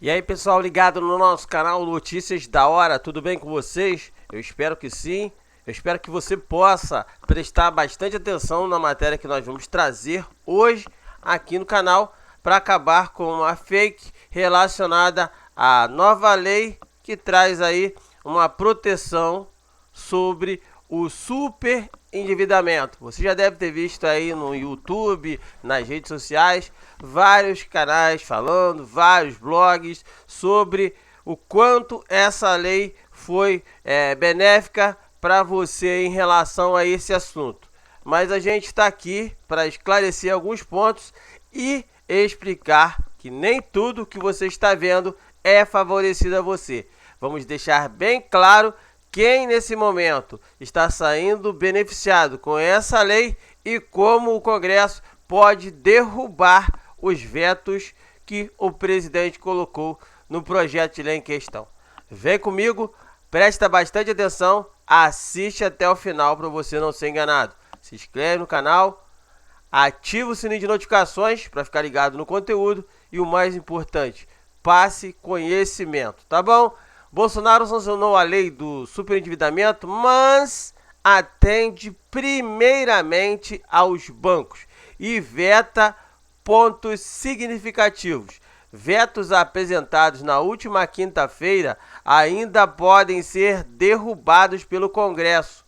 E aí, pessoal, ligado no nosso canal Notícias da Hora, tudo bem com vocês? Eu espero que sim. Eu espero que você possa prestar bastante atenção na matéria que nós vamos trazer hoje aqui no canal para acabar com uma fake relacionada à nova lei que traz aí uma proteção sobre o super endividamento. Você já deve ter visto aí no YouTube, nas redes sociais, vários canais falando, vários blogs sobre o quanto essa lei foi benéfica para você em relação a esse assunto. Mas a gente está aqui para esclarecer alguns pontos e explicar que nem tudo que você está vendo é favorecido a você. Vamos deixar bem claro quem nesse momento está saindo beneficiado com essa lei e como o Congresso pode derrubar os vetos que o presidente colocou no projeto de lei em questão. Vem comigo, presta bastante atenção, assiste até o final para você não ser enganado. Se inscreve no canal, ativa o sininho de notificações para ficar ligado no conteúdo e o mais importante, passe conhecimento, tá bom? Bolsonaro sancionou a lei do superendividamento, mas atende primeiramente aos bancos e veta pontos significativos. Vetos apresentados na última quinta-feira ainda podem ser derrubados pelo Congresso.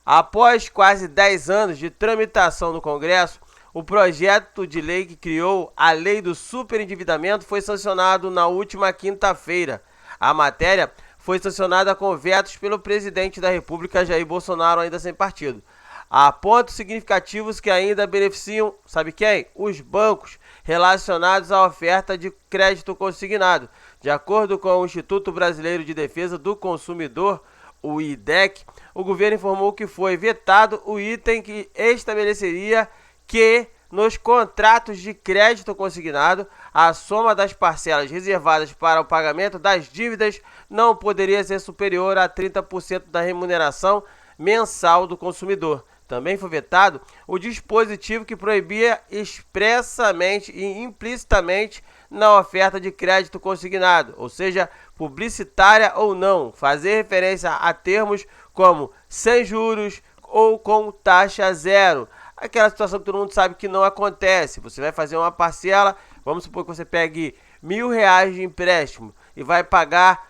Após quase 10 anos de tramitação no Congresso, o projeto de lei que criou a lei do superendividamento foi sancionado na última quinta-feira. A matéria foi sancionada com vetos pelo presidente da República, Jair Bolsonaro, ainda sem partido. Há pontos significativos que ainda beneficiam, sabe quem? Os bancos relacionados à oferta de crédito consignado. De acordo com o Instituto Brasileiro de Defesa do Consumidor, o IDEC, o governo informou que foi vetado o item que estabeleceria que nos contratos de crédito consignado, a soma das parcelas reservadas para o pagamento das dívidas não poderia ser superior a 30% da remuneração mensal do consumidor. Também foi vetado o dispositivo que proibia expressamente e implicitamente na oferta de crédito consignado, ou seja, publicitária ou não, fazer referência a termos como sem juros ou com taxa zero. Aquela situação que todo mundo sabe que não acontece. Você vai fazer uma parcela, vamos supor que você pegue R$1.000 de empréstimo e vai pagar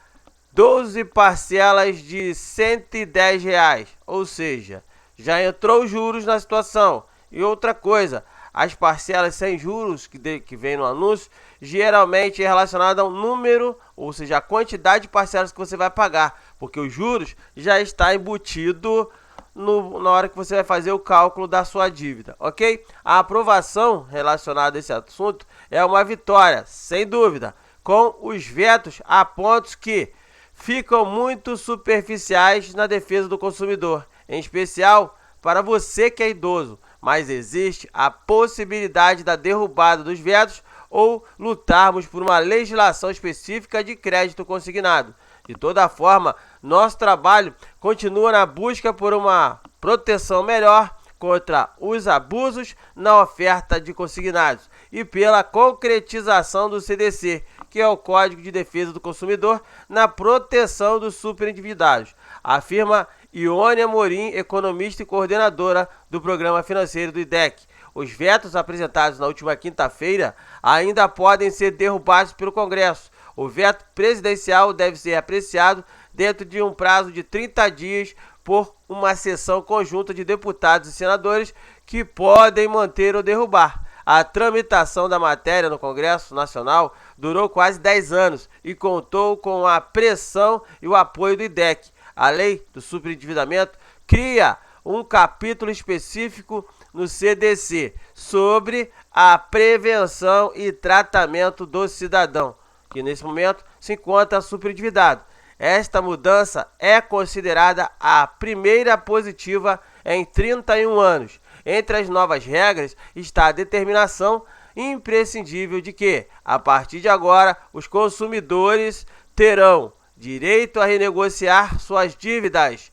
12 parcelas de R$110, ou seja, já entrou juros na situação. E outra coisa, as parcelas sem juros que vem no anúncio, geralmente é relacionada ao número, ou seja, a quantidade de parcelas que você vai pagar, porque os juros já está embutido na hora que você vai fazer o cálculo da sua dívida, ok? A aprovação relacionada a esse assunto é uma vitória, sem dúvida, com os vetos a pontos que ficam muito superficiais na defesa do consumidor, em especial para você que é idoso, mas existe a possibilidade da derrubada dos vetos ou lutarmos por uma legislação específica de crédito consignado. De toda forma, nosso trabalho continua na busca por uma proteção melhor contra os abusos na oferta de consignados e pela concretização do CDC, que é o Código de Defesa do Consumidor, na proteção dos superendividados, afirma Ione Amorim, economista e coordenadora do Programa Financeiro do IDEC. Os vetos apresentados na última quinta-feira ainda podem ser derrubados pelo Congresso. O veto presidencial deve ser apreciado dentro de um prazo de 30 dias por uma sessão conjunta de deputados e senadores que podem manter ou derrubar. A tramitação da matéria no Congresso Nacional durou quase 10 anos e contou com a pressão e o apoio do IDEC. A lei do superendividamento cria um capítulo específico no CDC sobre a prevenção e tratamento do cidadão, que nesse momento se encontra superendividado. Esta mudança é considerada a primeira positiva em 31 anos. Entre as novas regras está a determinação imprescindível de que, a partir de agora, os consumidores terão direito a renegociar suas dívidas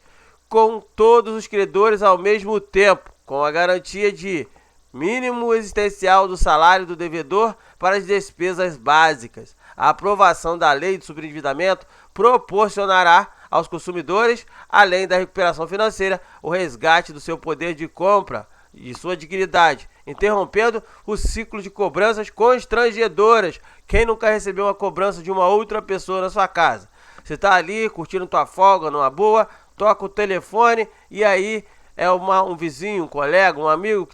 com todos os credores ao mesmo tempo, com a garantia de mínimo existencial do salário do devedor para as despesas básicas. a aprovação da lei de superendividamento proporcionará aos consumidores, além da recuperação financeira, o resgate do seu poder de compra e sua dignidade, interrompendo o ciclo de cobranças constrangedoras. Quem nunca recebeu uma cobrança de uma outra pessoa na sua casa? Você está ali curtindo tua folga numa boa, toca o telefone e aí é um vizinho, um colega, um amigo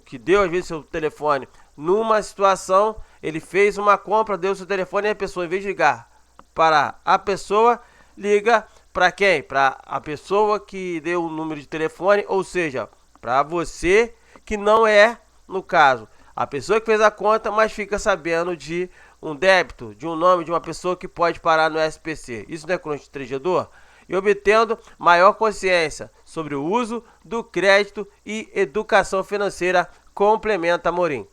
que deu às vezes seu telefone. Numa situação, ele fez uma compra, deu seu telefone e a pessoa, em vez de ligar para a pessoa, liga para quem? Para a pessoa que deu o número de telefone, ou seja, para você que não é, no caso, a pessoa que fez a conta, mas fica sabendo de um débito, de um nome de uma pessoa que pode parar no SPC. Isso não é constrangedor? E obtendo maior consciência sobre o uso do crédito e educação financeira, complementa Amorim.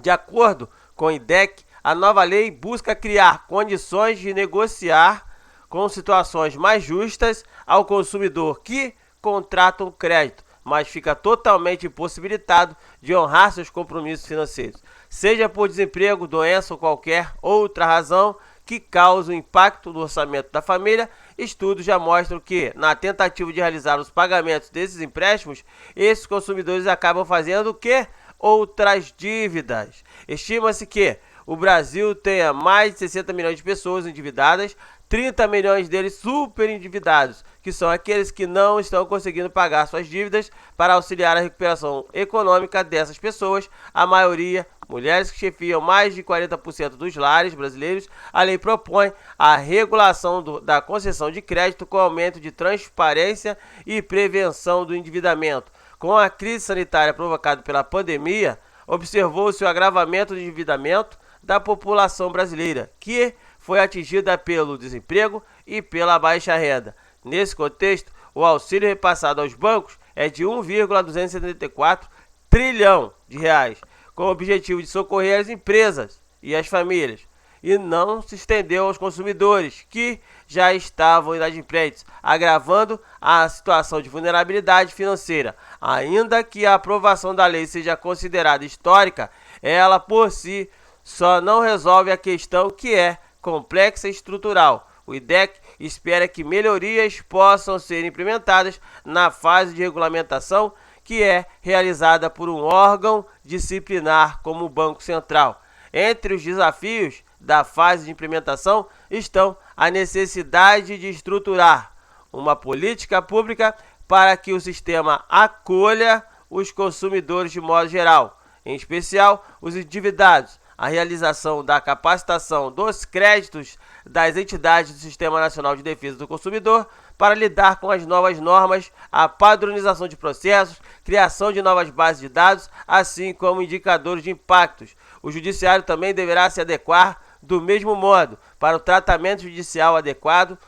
De acordo com o IDEC, a nova lei busca criar condições de negociar com situações mais justas ao consumidor que contrata um crédito, mas fica totalmente impossibilitado de honrar seus compromissos financeiros, seja por desemprego, doença ou qualquer outra razão que cause um impacto no orçamento da família. Estudos já mostram que, na tentativa de realizar os pagamentos desses empréstimos, esses consumidores acabam fazendo o quê? Outras dívidas. Estima-se que o Brasil tenha mais de 60 milhões de pessoas endividadas, 30 milhões deles super endividados, que são aqueles que não estão conseguindo pagar suas dívidas. Para auxiliar a recuperação econômica dessas pessoas, a maioria mulheres que chefiam mais de 40% dos lares brasileiros, a lei propõe a regulação da concessão de crédito com aumento de transparência e prevenção do endividamento. Com a crise sanitária provocada pela pandemia, observou-se o agravamento do endividamento da população brasileira, que foi atingida pelo desemprego e pela baixa renda. Nesse contexto, o auxílio repassado aos bancos é de 1,274 trilhão de reais, com o objetivo de socorrer as empresas e as famílias, e não se estendeu aos consumidores que já estavam inadimplentes, agravando a situação de vulnerabilidade financeira. Ainda que a aprovação da lei seja considerada histórica, ela por si só não resolve a questão, que é complexa e estrutural. O IDEC espera que melhorias possam ser implementadas na fase de regulamentação, que é realizada por um órgão disciplinar como o Banco Central. Entre os desafios da fase de implementação estão a necessidade de estruturar uma política pública para que o sistema acolha os consumidores de modo geral, em especial os endividados, a realização da capacitação dos créditos das entidades do Sistema Nacional de Defesa do Consumidor para lidar com as novas normas, a padronização de processos, criação de novas bases de dados, assim como indicadores de impactos. O Judiciário também deverá se adequar do mesmo modo para o tratamento judicial adequado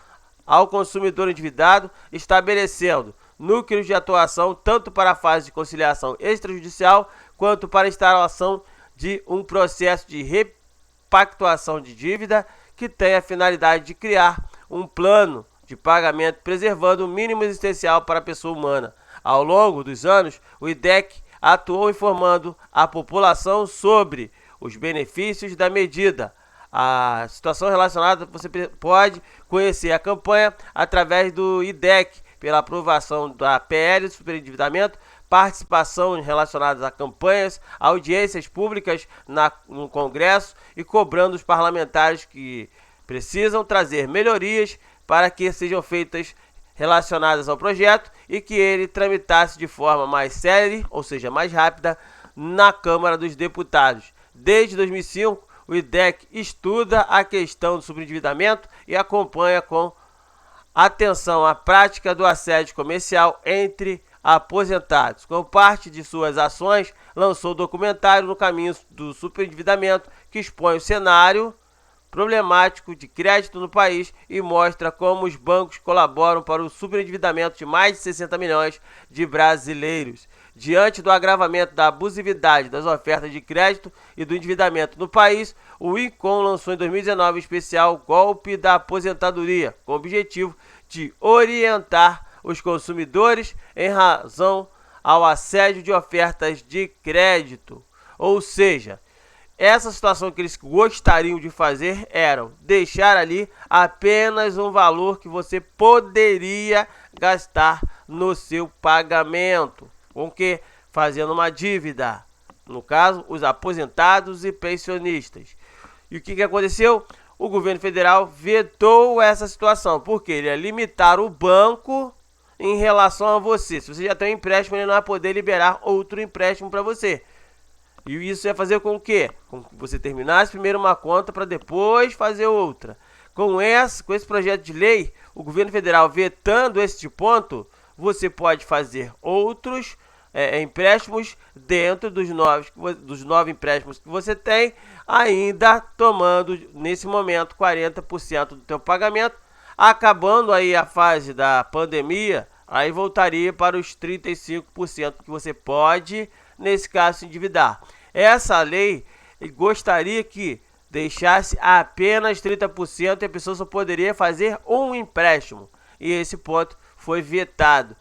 ao consumidor endividado, estabelecendo núcleos de atuação tanto para a fase de conciliação extrajudicial quanto para a instalação de um processo de repactuação de dívida que tem a finalidade de criar um plano de pagamento preservando o mínimo existencial para a pessoa humana. Ao longo dos anos, o IDEC atuou informando a população sobre os benefícios da medida. A situação relacionada, você pode conhecer a campanha através do IDEC, pela aprovação da PL do superendividamento, participação relacionadas a campanhas, audiências públicas no Congresso e cobrando os parlamentares que precisam trazer melhorias para que sejam feitas relacionadas ao projeto e que ele tramitasse de forma mais célere, ou seja, mais rápida, na Câmara dos Deputados. Desde 2005, o IDEC estuda a questão do superendividamento e acompanha com atenção a prática do assédio comercial entre aposentados. Como parte de suas ações, lançou o documentário No Caminho do Superendividamento, que expõe o cenário problemático de crédito no país e mostra como os bancos colaboram para o superendividamento de mais de 60 milhões de brasileiros. Diante do agravamento da abusividade das ofertas de crédito e do endividamento no país, o INCOM lançou em 2019 o especial Golpe da Aposentadoria, com o objetivo de orientar os consumidores em razão ao assédio de ofertas de crédito. Ou seja, essa situação que eles gostariam de fazer era deixar ali apenas um valor que você poderia gastar no seu pagamento. Com que? Fazendo uma dívida. No caso, os aposentados e pensionistas. E o que aconteceu? O governo federal vetou essa situação, porque ele ia limitar o banco em relação a você. Se você já tem um empréstimo, ele não vai poder liberar outro empréstimo para você. E isso ia fazer com que você terminasse primeiro uma conta para depois fazer outra. Com esse projeto de lei, o governo federal vetando este ponto, você pode fazer outros empréstimos dentro dos nove empréstimos que você tem, ainda tomando nesse momento 40% do teu pagamento. Acabando aí a fase da pandemia, aí voltaria para os 35% que você pode, nesse caso, se endividar. Essa lei gostaria que deixasse apenas 30% e a pessoa só poderia fazer um empréstimo. E esse ponto foi vetado.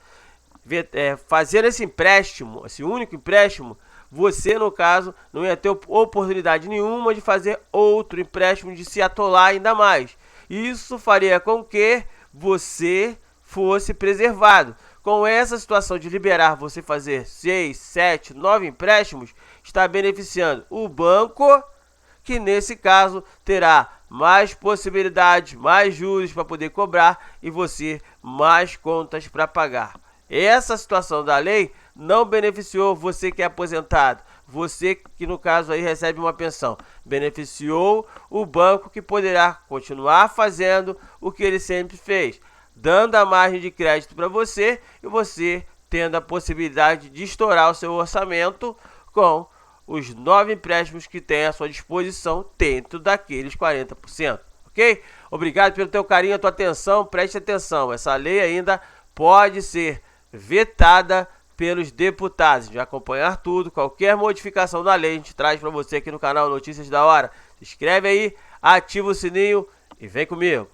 Fazer esse empréstimo, esse único empréstimo, você, no caso, não ia ter oportunidade nenhuma de fazer outro empréstimo, de se atolar ainda mais. Isso faria com que você fosse preservado. Com essa situação de liberar você fazer 6, 7, 9 empréstimos, está beneficiando o banco, que nesse caso terá mais possibilidades, mais juros para poder cobrar e você mais contas para pagar. Essa situação da lei não beneficiou você que é aposentado, você que no caso aí recebe uma pensão. Beneficiou o banco, que poderá continuar fazendo o que ele sempre fez, dando a margem de crédito para você e você tendo a possibilidade de estourar o seu orçamento com os 9 empréstimos que tem à sua disposição dentro daqueles 40%, ok? Obrigado pelo teu carinho, a tua atenção, preste atenção, essa lei ainda pode ser vetada pelos deputados. De acompanhar tudo, qualquer modificação da lei, a gente traz para você aqui no canal Notícias da Hora. Se inscreve aí, ativa o sininho e vem comigo.